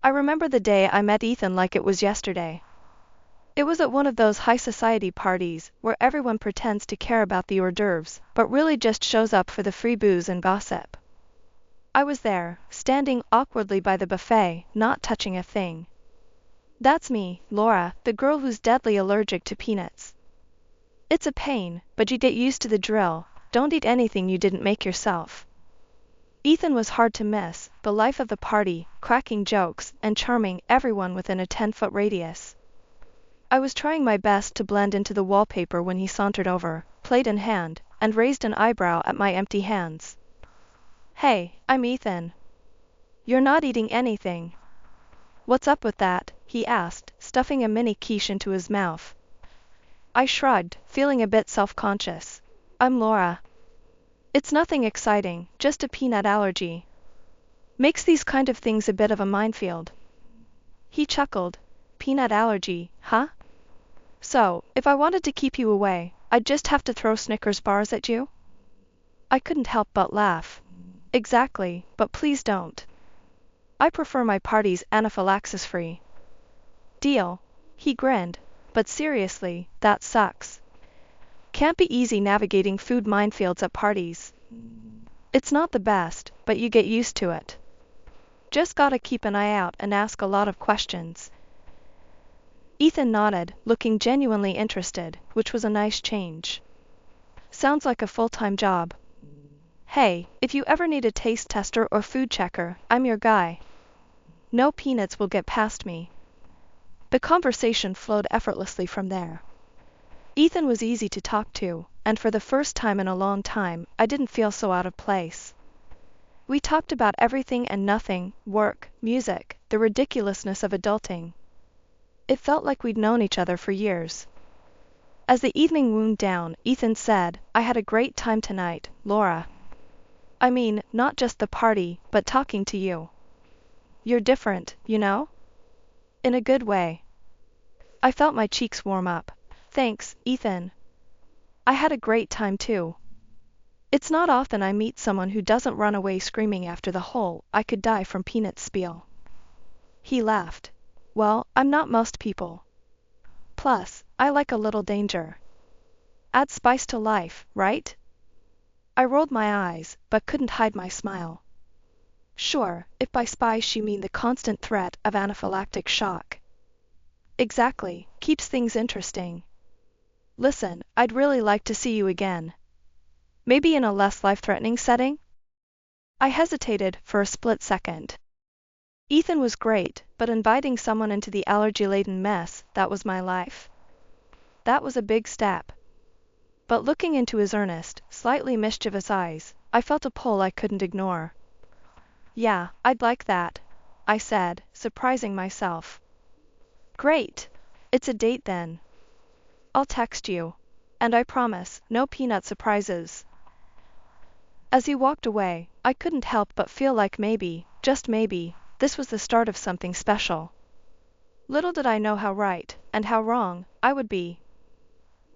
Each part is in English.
I remember the day I met Ethan like it was yesterday. It was at one of those high society parties where everyone pretends to care about the hors d'oeuvres, but really just shows up for the free booze and gossip. I was there, standing awkwardly by the buffet, not touching a thing. That's me, Laura, the girl who's deadly allergic to peanuts. It's a pain, but you get used to the drill. Don't eat anything you didn't make yourself. Ethan was hard to miss, the life of the party, cracking jokes and charming everyone within a 10-foot radius. I was trying my best to blend into the wallpaper when he sauntered over, plate in hand, and raised an eyebrow at my empty hands. Hey, I'm Ethan. You're not eating anything. What's up with that? He asked, stuffing a mini quiche into his mouth. I shrugged, feeling a bit self-conscious. I'm Laura. It's nothing exciting, just a peanut allergy. Makes these kind of things a bit of a minefield. He chuckled. Peanut allergy, huh? So, if I wanted to keep you away, I'd just have to throw Snickers bars at you? I couldn't help but laugh. Exactly, but please don't. I prefer my parties anaphylaxis-free. Deal. He grinned. But seriously, that sucks. Can't be easy navigating food minefields at parties. It's not the best, but you get used to it. Just gotta keep an eye out and ask a lot of questions. Ethan nodded, looking genuinely interested, which was a nice change. Sounds like a full-time job. Hey, if you ever need a taste tester or food checker, I'm your guy. No peanuts will get past me. The conversation flowed effortlessly from there. Ethan was easy to talk to, and for the first time in a long time, I didn't feel so out of place. We talked about everything and nothing, work, music, the ridiculousness of adulting. It felt like we'd known each other for years. As the evening wound down, Ethan said, I had a great time tonight, Laura. I mean, not just the party, but talking to you. You're different, you know? In a good way. I felt my cheeks warm up. Thanks, Ethan. I had a great time too. It's not often I meet someone who doesn't run away screaming after the whole I could die from peanuts spiel. He laughed. Well, I'm not most people. Plus, I like a little danger. Add spice to life, right? I rolled my eyes, but couldn't hide my smile. Sure, if by spice you mean the constant threat of anaphylactic shock. Exactly, keeps things interesting. Listen, I'd really like to see you again. Maybe in a less life-threatening setting? I hesitated for a split second. Ethan was great, but inviting someone into the allergy-laden mess, that was my life. That was a big step. But looking into his earnest, slightly mischievous eyes, I felt a pull I couldn't ignore. Yeah, I'd like that, I said, surprising myself. Great. It's a date then. I'll text you. And I promise, no peanut surprises. As he walked away, I couldn't help but feel like maybe, just maybe, this was the start of something special. Little did I know how right, and how wrong, I would be.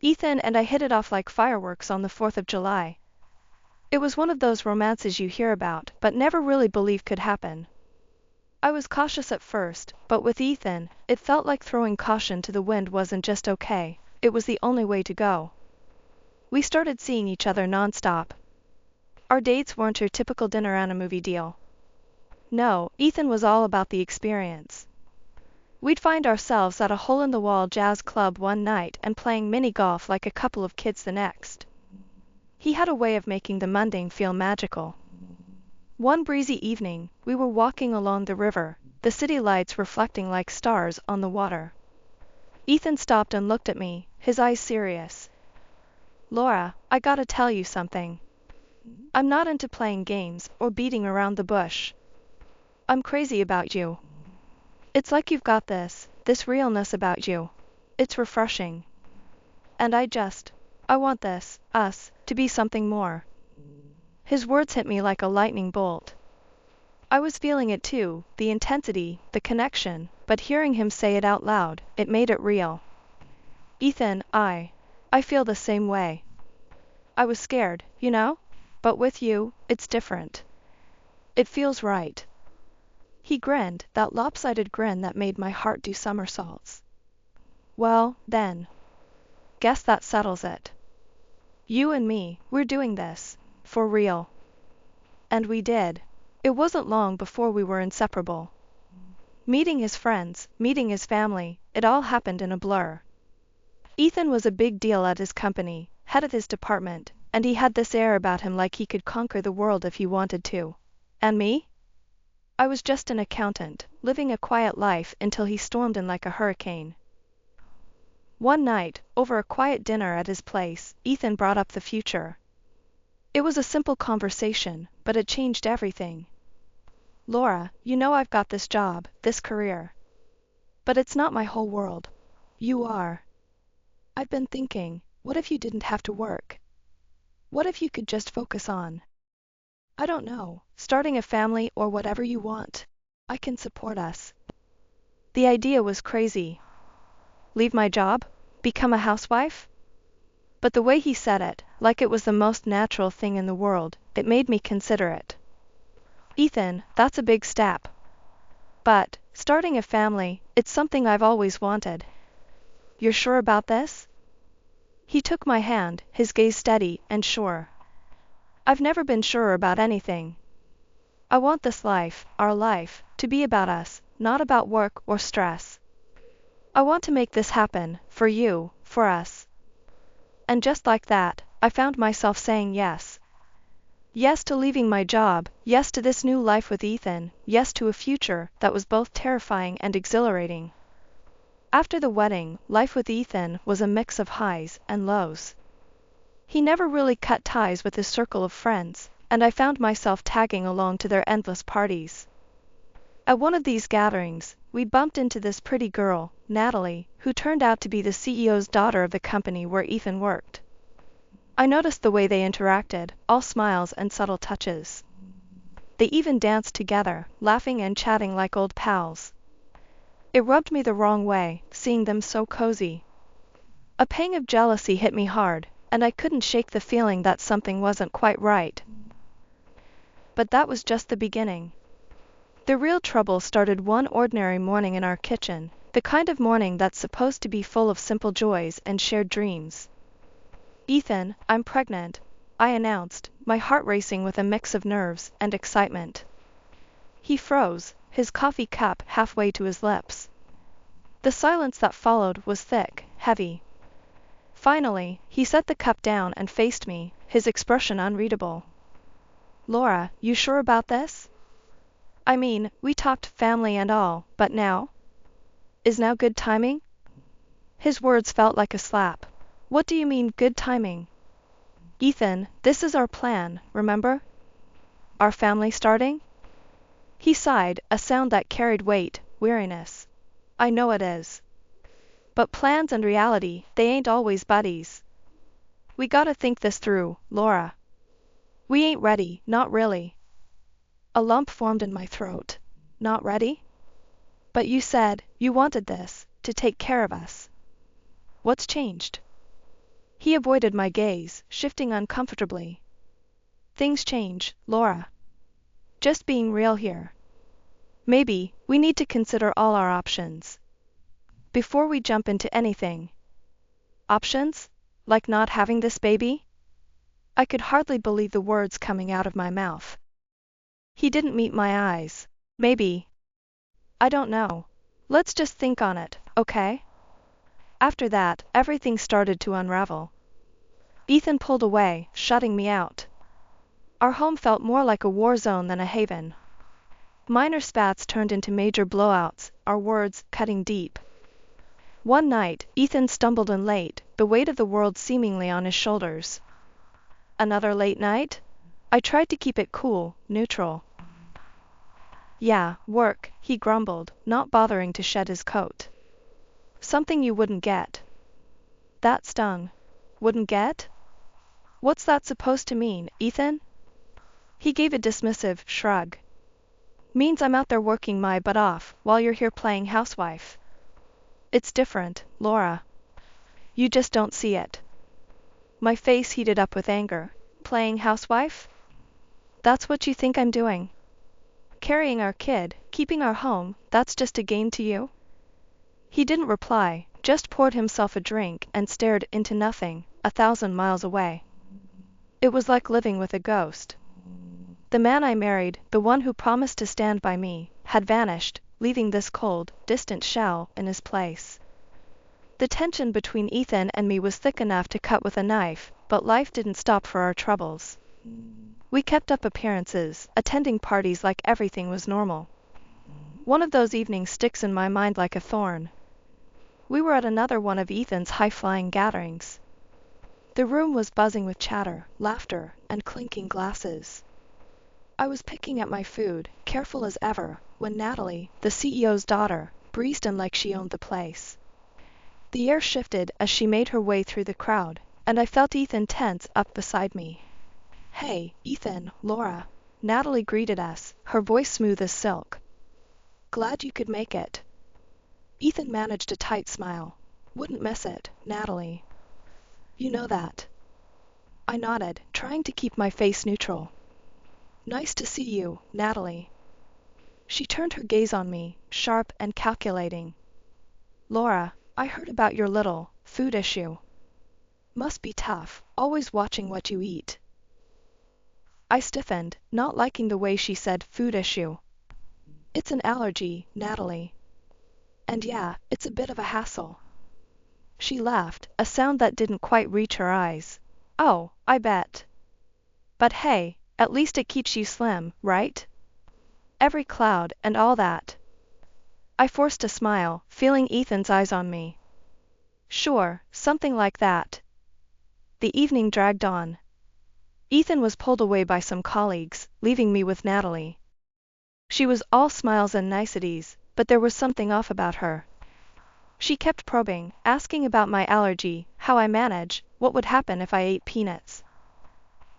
Ethan and I hit it off like fireworks on the 4th of July. It was one of those romances you hear about, but never really believe could happen. I was cautious at first, but with Ethan, it felt like throwing caution to the wind wasn't just okay, it was the only way to go. We started seeing each other non-stop. Our dates weren't your typical dinner and a movie deal. No, Ethan was all about the experience. We'd find ourselves at a hole-in-the-wall jazz club one night and playing mini-golf like a couple of kids the next. He had a way of making the mundane feel magical. One breezy evening, we were walking along the river, the city lights reflecting like stars on the water. Ethan stopped and looked at me, his eyes serious. Laura, I gotta tell you something. I'm not into playing games or beating around the bush. I'm crazy about you. It's like you've got this realness about you. It's refreshing. And I want us, to be something more. His words hit me like a lightning bolt. I was feeling it too, the intensity, the connection, but hearing him say it out loud, it made it real. Ethan, I feel the same way. I was scared, you know? But with you, it's different. It feels right. He grinned, that lopsided grin that made my heart do somersaults. Well, then. Guess that settles it. You and me, we're doing this. For real. And we did. It wasn't long before we were inseparable. Meeting his friends, meeting his family, it all happened in a blur. Ethan was a big deal at his company, head of his department, and he had this air about him like he could conquer the world if he wanted to. And me? I was just an accountant, living a quiet life until he stormed in like a hurricane. One night, over a quiet dinner at his place, Ethan brought up the future. It was a simple conversation, but it changed everything. Laura, you know I've got this job, this career. But it's not my whole world. You are. I've been thinking, what if you didn't have to work? What if you could just focus on, I don't know, starting a family or whatever you want? I can support us. The idea was crazy. Leave my job? Become a housewife? But the way he said it, like it was the most natural thing in the world, it made me consider it. Ethan, that's a big step. But, starting a family, it's something I've always wanted. You're sure about this? He took my hand, his gaze steady and sure. I've never been sure about anything. I want this life, our life, to be about us, not about work or stress. I want to make this happen, for you, for us. And just like that, I found myself saying yes. Yes to leaving my job, yes to this new life with Ethan, yes to a future that was both terrifying and exhilarating. After the wedding, life with Ethan was a mix of highs and lows. He never really cut ties with his circle of friends, and I found myself tagging along to their endless parties. At one of these gatherings, we bumped into this pretty girl, Natalie, who turned out to be the CEO's daughter of the company where Ethan worked. I noticed the way they interacted, all smiles and subtle touches. They even danced together, laughing and chatting like old pals. It rubbed me the wrong way, seeing them so cozy. A pang of jealousy hit me hard, and I couldn't shake the feeling that something wasn't quite right. But that was just the beginning. The real trouble started one ordinary morning in our kitchen, the kind of morning that's supposed to be full of simple joys and shared dreams. Ethan, I'm pregnant, I announced, my heart racing with a mix of nerves and excitement. He froze, his coffee cup halfway to his lips. The silence that followed was thick, heavy. Finally, he set the cup down and faced me, his expression unreadable. Laura, you sure about this? I mean, we talked family and all, but now? Is now good timing? His words felt like a slap. What do you mean, good timing? Ethan, this is our plan, remember? Our family starting? He sighed, a sound that carried weight, weariness. I know it is. But plans and reality, they ain't always buddies. We gotta think this through, Laura. We ain't ready, not really. A lump formed in my throat. Not ready? But you said, you wanted this, to take care of us. What's changed? He avoided my gaze, shifting uncomfortably. Things change, Laura. Just being real here. Maybe, we need to consider all our options. Before we jump into anything. Options? Like not having this baby? I could hardly believe the words coming out of my mouth. He didn't meet my eyes. Maybe. I don't know. Let's just think on it, okay? After that, everything started to unravel. Ethan pulled away, shutting me out. Our home felt more like a war zone than a haven. Minor spats turned into major blowouts, our words cutting deep. One night, Ethan stumbled in late, the weight of the world seemingly on his shoulders. Another late night? I tried to keep it cool, neutral. Yeah, work, he grumbled, not bothering to shed his coat. Something you wouldn't get. That stung. Wouldn't get? What's that supposed to mean, Ethan? He gave a dismissive shrug. Means I'm out there working my butt off, while you're here playing housewife. It's different, Laura. You just don't see it. My face heated up with anger. Playing housewife? That's what you think I'm doing? Carrying our kid, Keeping our home, that's just a game to you? He didn't reply, just poured himself a drink and stared into nothing, 1,000 miles away. It was like living with a ghost. The man I married, the one who promised to stand by me, had vanished, leaving this cold, distant shell in his place. The tension between Ethan and me was thick enough to cut with a knife, but life didn't stop for our troubles. We kept up appearances, attending parties like everything was normal. One of those evenings sticks in my mind like a thorn. We were at another one of Ethan's high-flying gatherings. The room was buzzing with chatter, laughter, and clinking glasses. I was picking at my food, careful as ever, when Natalie, the CEO's daughter, breezed in like she owned the place. The air shifted as she made her way through the crowd, and I felt Ethan tense up beside me. "Hey, Ethan, Laura." Natalie greeted us, her voice smooth as silk. "Glad you could make it." Ethan managed a tight smile. "Wouldn't miss it, Natalie. You know that." I nodded, trying to keep my face neutral. "Nice to see you, Natalie." She turned her gaze on me, sharp and calculating. "Laura, I heard about your little food issue. Must be tough, always watching what you eat." I stiffened, not liking the way she said food issue. "It's an allergy, Natalie. And yeah, it's a bit of a hassle." She laughed, a sound that didn't quite reach her eyes. "Oh, I bet. But hey, at least it keeps you slim, right? Every cloud and all that." I forced a smile, feeling Ethan's eyes on me. "Sure, something like that." The evening dragged on. Ethan was pulled away by some colleagues, leaving me with Natalie. She was all smiles and niceties, but there was something off about her. She kept probing, asking about my allergy, how I manage, what would happen if I ate peanuts.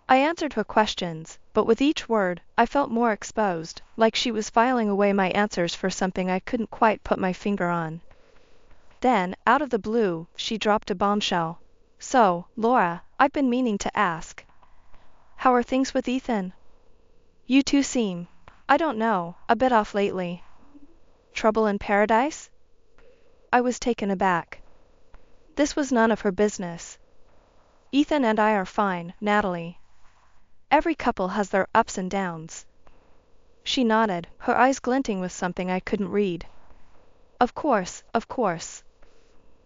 I answered her questions, but with each word, I felt more exposed, like she was filing away my answers for something I couldn't quite put my finger on. Then, out of the blue, she dropped a bombshell. "So, Laura, I've been meaning to ask. How are things with Ethan? You two seem, I don't know, a bit off lately. Trouble in paradise?" I was taken aback. This was none of her business. "Ethan and I are fine, Natalie. Every couple has their ups and downs." She nodded, her eyes glinting with something I couldn't read. Of course, of course.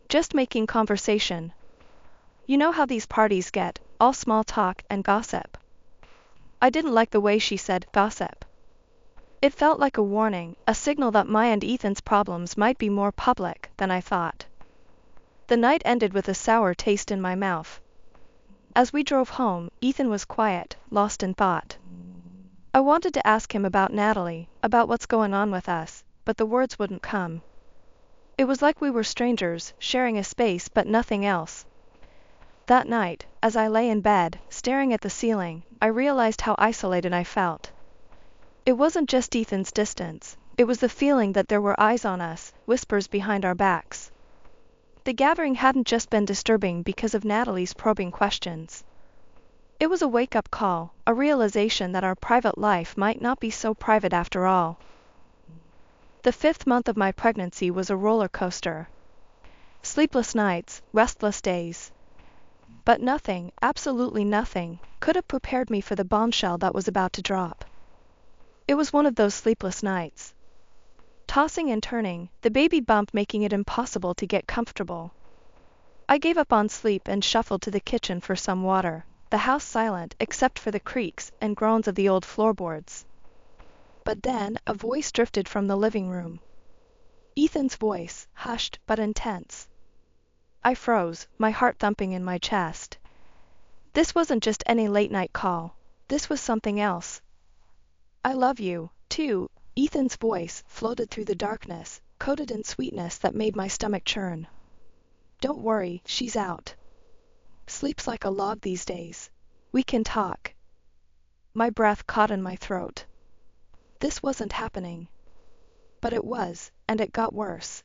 Just making conversation. You know how these parties get, all small talk and gossip." I didn't like the way she said gossip. It felt like a warning, a signal that my and Ethan's problems might be more public than I thought. The night ended with a sour taste in my mouth. As we drove home, Ethan was quiet, lost in thought. I wanted to ask him about Natalie, about what's going on with us, but the words wouldn't come. It was like we were strangers, sharing a space but nothing else. That night, as I lay in bed, staring at the ceiling, I realized how isolated I felt. It wasn't just Ethan's distance, it was the feeling that there were eyes on us, whispers behind our backs. The gathering hadn't just been disturbing because of Natalie's probing questions. It was a wake-up call, a realization that our private life might not be so private after all. The 5th month of my pregnancy was a roller coaster. Sleepless nights, restless days. But nothing, absolutely nothing, could have prepared me for the bombshell that was about to drop. It was one of those sleepless nights. Tossing and turning, the baby bump making it impossible to get comfortable. I gave up on sleep and shuffled to the kitchen for some water, the house silent except for the creaks and groans of the old floorboards. But then, a voice drifted from the living room. Ethan's voice, hushed but intense. I froze, my heart thumping in my chest. This wasn't just any late-night call. This was something else. "I love you, too." Ethan's voice floated through the darkness, coated in sweetness that made my stomach churn. "Don't worry, she's out. Sleeps like a log these days. We can talk." My breath caught in my throat. This wasn't happening. But it was, and it got worse.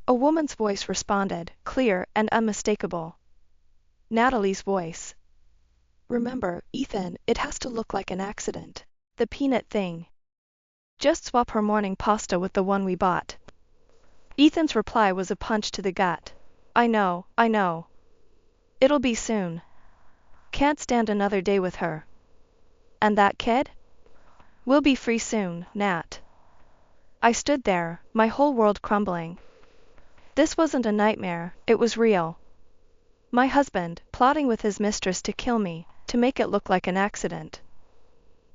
A woman's voice responded, clear and unmistakable. Natalie's voice. "Remember, Ethan, it has to look like an accident. The peanut thing. Just swap her morning pasta with the one we bought. Ethan's reply was a punch to the gut. I know. It'll be soon. Can't stand another day with her. And that kid? We'll be free soon, Nat. I stood there, my whole world crumbling. This wasn't a nightmare, it was real. My husband, plotting with his mistress to kill me, to make it look like an accident.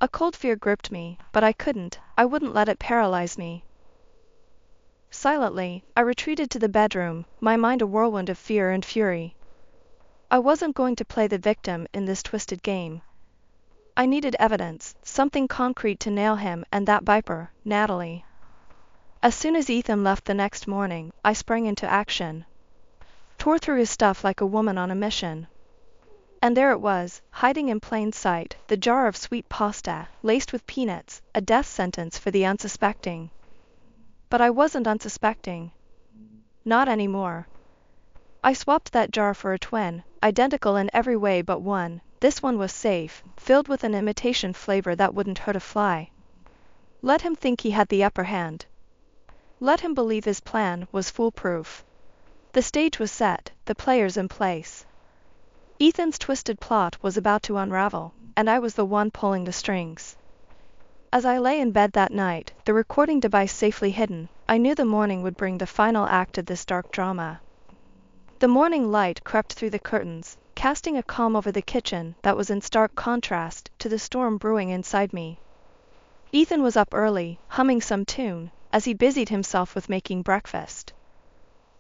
A cold fear gripped me, but I wouldn't let it paralyze me. Silently, I retreated to the bedroom, my mind a whirlwind of fear and fury. I wasn't going to play the victim in this twisted game. I needed evidence, something concrete to nail him and that viper, Natalie. As soon as Ethan left the next morning, I sprang into action. Tore through his stuff like a woman on a mission. And there it was, hiding in plain sight, the jar of sweet pasta, laced with peanuts, a death sentence for the unsuspecting. But I wasn't unsuspecting. Not anymore. I swapped that jar for a twin, identical in every way but one. This one was safe, filled with an imitation flavor that wouldn't hurt a fly. Let him think he had the upper hand. Let him believe his plan was foolproof. The stage was set, the players in place. Ethan's twisted plot was about to unravel, and I was the one pulling the strings. As I lay in bed that night, the recording device safely hidden, I knew the morning would bring the final act of this dark drama. The morning light crept through the curtains, casting a calm over the kitchen that was in stark contrast to the storm brewing inside me. Ethan was up early, humming some tune, as he busied himself with making breakfast.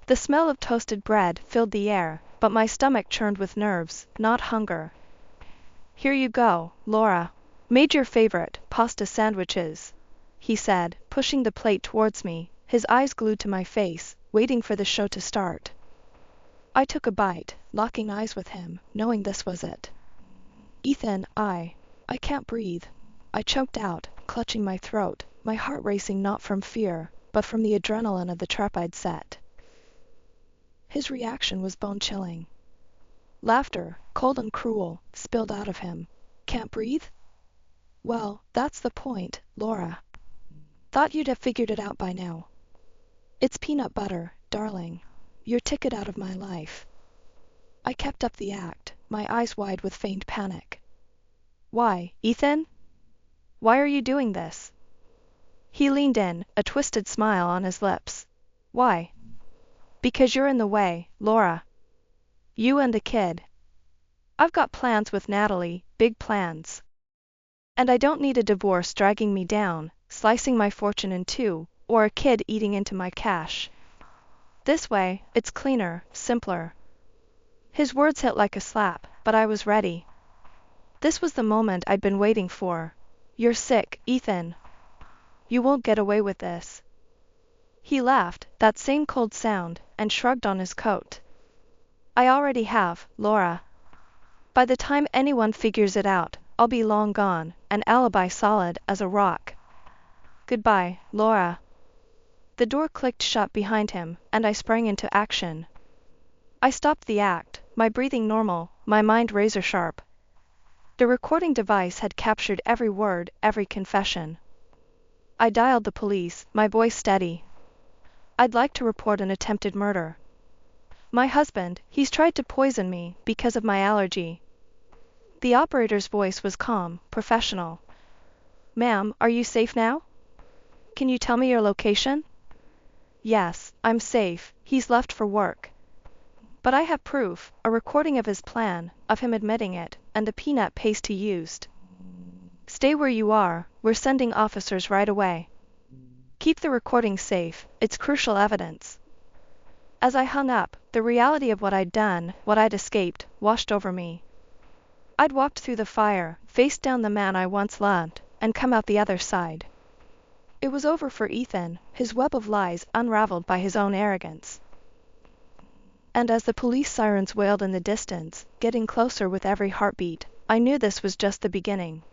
The smell of toasted bread filled the air, but my stomach churned with nerves, not hunger. Here you go, Laura. Made your favorite pasta sandwiches, he said, pushing the plate towards me, his eyes glued to my face, waiting for the show to start. I took a bite, locking eyes with him, knowing this was it. Ethan, I can't breathe. I choked out, clutching my throat, my heart racing not from fear, but from the adrenaline of the trap I'd set. His reaction was bone-chilling. Laughter, cold and cruel, spilled out of him. Can't breathe? Well, that's the point, Laura. Thought you'd have figured it out by now. It's peanut butter, darling. Your ticket out of my life. I kept up the act, my eyes wide with feigned panic. Why, Ethan? Why are you doing this? He leaned in, a twisted smile on his lips. Why? Because you're in the way, Laura. You and the kid. I've got plans with Natalie, big plans. And I don't need a divorce dragging me down, slicing my fortune in two, or a kid eating into my cash. This way, it's cleaner, simpler. His words hit like a slap, but I was ready. This was the moment I'd been waiting for. You're sick, Ethan. You won't get away with this. He laughed, that same cold sound, and shrugged on his coat. I already have, Laura. By the time anyone figures it out, I'll be long gone, an alibi solid as a rock. Goodbye, Laura. The door clicked shut behind him, and I sprang into action. I stopped the act, my breathing normal, my mind razor sharp. The recording device had captured every word, every confession. I dialed the police, my voice steady. I'd like to report an attempted murder. My husband, he's tried to poison me because of my allergy. The operator's voice was calm, professional. Ma'am, are you safe now? Can you tell me your location? Yes, I'm safe, he's left for work. But I have proof, a recording of his plan, of him admitting it, and the peanut paste he used. Stay where you are, we're sending officers right away. Keep the recording safe, it's crucial evidence. As I hung up, the reality of what I'd done, what I'd escaped, washed over me. I'd walked through the fire, faced down the man I once loved, and come out the other side. It was over for Ethan, his web of lies unraveled by his own arrogance. And as the police sirens wailed in the distance, getting closer with every heartbeat, I knew this was just the beginning.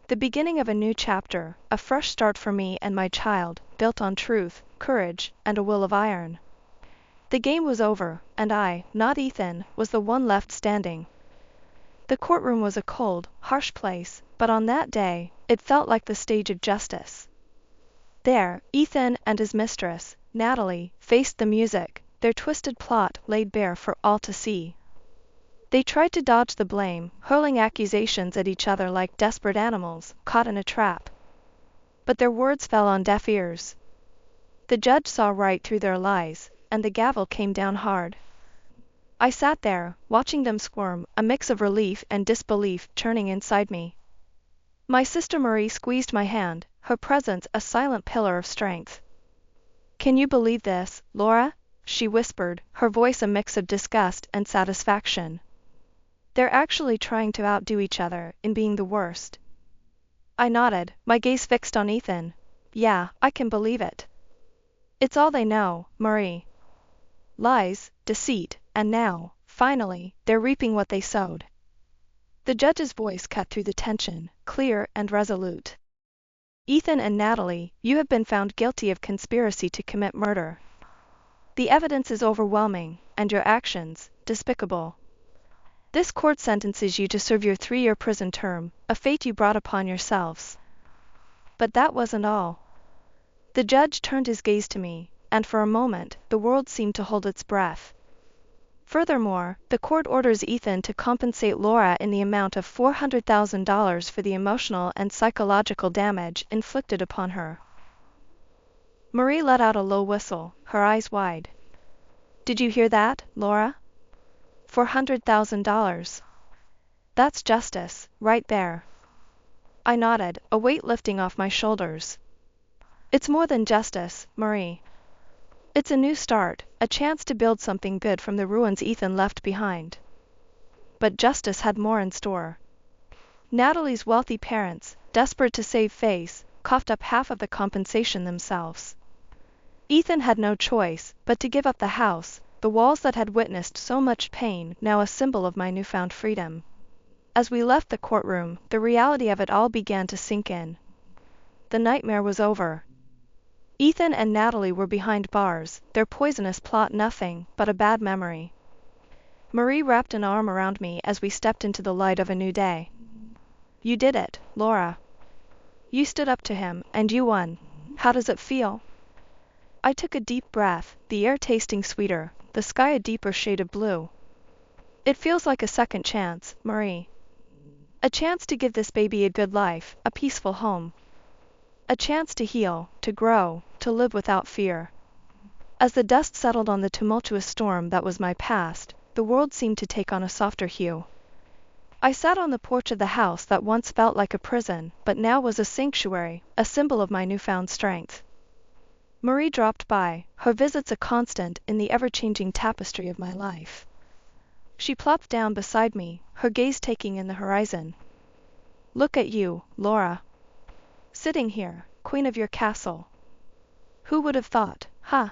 The beginning of a new chapter, a fresh start for me and my child, built on truth, courage, and a will of iron. The game was over, and I, not Ethan, was the one left standing. The courtroom was a cold, harsh place, but on that day, it felt like the stage of justice. There, Ethan and his mistress, Natalie, faced the music, their twisted plot laid bare for all to see. They tried to dodge the blame, hurling accusations at each other like desperate animals caught in a trap. But their words fell on deaf ears. The judge saw right through their lies, and the gavel came down hard. I sat there, watching them squirm, a mix of relief and disbelief churning inside me. My sister Marie squeezed my hand, her presence a silent pillar of strength. "Can you believe this, Laura?" she whispered, her voice a mix of disgust and satisfaction. "They're actually trying to outdo each other in being the worst." I nodded, my gaze fixed on Ethan. "Yeah, I can believe it. It's all they know, Marie. Lies, deceit, and now, finally, they're reaping what they sowed." The judge's voice cut through the tension, clear and resolute. "Ethan and Natalie, you have been found guilty of conspiracy to commit murder. The evidence is overwhelming, and your actions, despicable. This court sentences you to serve your 3-year prison term, a fate you brought upon yourselves." But that wasn't all. The judge turned his gaze to me, and for a moment, the world seemed to hold its breath. Furthermore, the court orders Ethan to compensate Laura in the amount of $400,000 for the emotional and psychological damage inflicted upon her. Marie let out a low whistle, her eyes wide. "Did you hear that, Laura? $400,000. That's justice, right there." I nodded, a weight lifting off my shoulders. "It's more than justice, Marie. It's a new start, a chance to build something good from the ruins Ethan left behind." But justice had more in store. Natalie's wealthy parents, desperate to save face, coughed up half of the compensation themselves. Ethan had no choice but to give up the house, the walls that had witnessed so much pain, now a symbol of my newfound freedom. As we left the courtroom, the reality of it all began to sink in. The nightmare was over. Ethan and Natalie were behind bars, their poisonous plot nothing but a bad memory. Marie wrapped an arm around me as we stepped into the light of a new day. "You did it, Laura. You stood up to him, and you won. How does it feel?" I took a deep breath, the air tasting sweeter, the sky a deeper shade of blue. "It feels like a second chance, Marie. A chance to give this baby a good life, a peaceful home. A chance to heal, to grow, to live without fear." As the dust settled on the tumultuous storm that was my past, the world seemed to take on a softer hue. I sat on the porch of the house that once felt like a prison, but now was a sanctuary, a symbol of my newfound strength. Marie dropped by, her visits a constant in the ever-changing tapestry of my life. She plopped down beside me, her gaze taking in the horizon. "Look at you, Laura. Sitting here, queen of your castle. Who would have thought, huh?"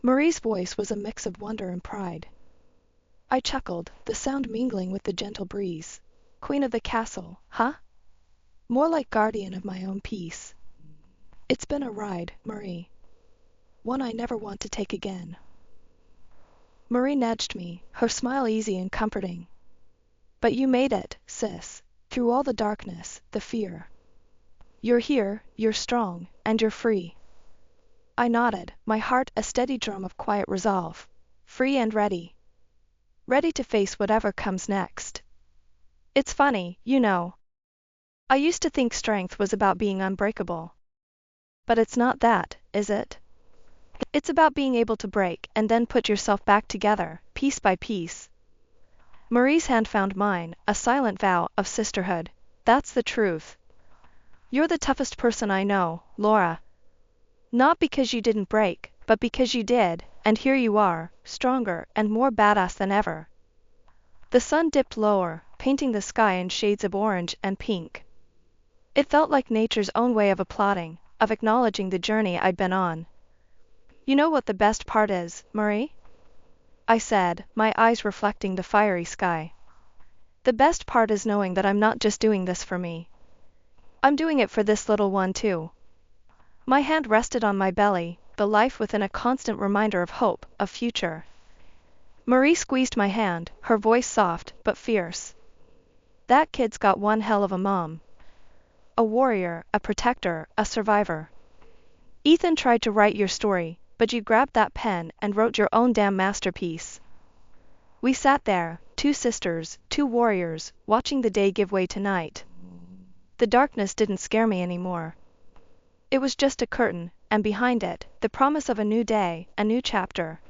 Marie's voice was a mix of wonder and pride. I chuckled, the sound mingling with the gentle breeze. "Queen of the castle, huh? More like guardian of my own peace. It's been a ride, Marie. One I never want to take again." Marie nudged me, her smile easy and comforting. "But you made it, sis, through all the darkness, the fear. You're here, you're strong, and you're free." I nodded, my heart a steady drum of quiet resolve. Free and ready. Ready to face whatever comes next. It's funny, you know. I used to think strength was about being unbreakable. But it's not that, is it? It's about being able to break and then put yourself back together, piece by piece. Marie's hand found mine, a silent vow of sisterhood. "That's the truth. You're the toughest person I know, Laura. Not because you didn't break, but because you did, and here you are, stronger and more badass than ever." The sun dipped lower, painting the sky in shades of orange and pink. It felt like nature's own way of applauding, of acknowledging the journey I'd been on. "You know what the best part is, Marie?" I said, my eyes reflecting the fiery sky. "The best part is knowing that I'm not just doing this for me. I'm doing it for this little one too." My hand rested on my belly, the life within a constant reminder of hope, of future. Marie squeezed my hand, her voice soft but fierce. "That kid's got one hell of a mom. A warrior, a protector, a survivor. Ethan tried to write your story, but you grabbed that pen and wrote your own damn masterpiece. We sat there, two sisters, two warriors, watching the day give way to night. The darkness didn't scare me anymore. It was just a curtain, and behind it, the promise of a new day, a new chapter.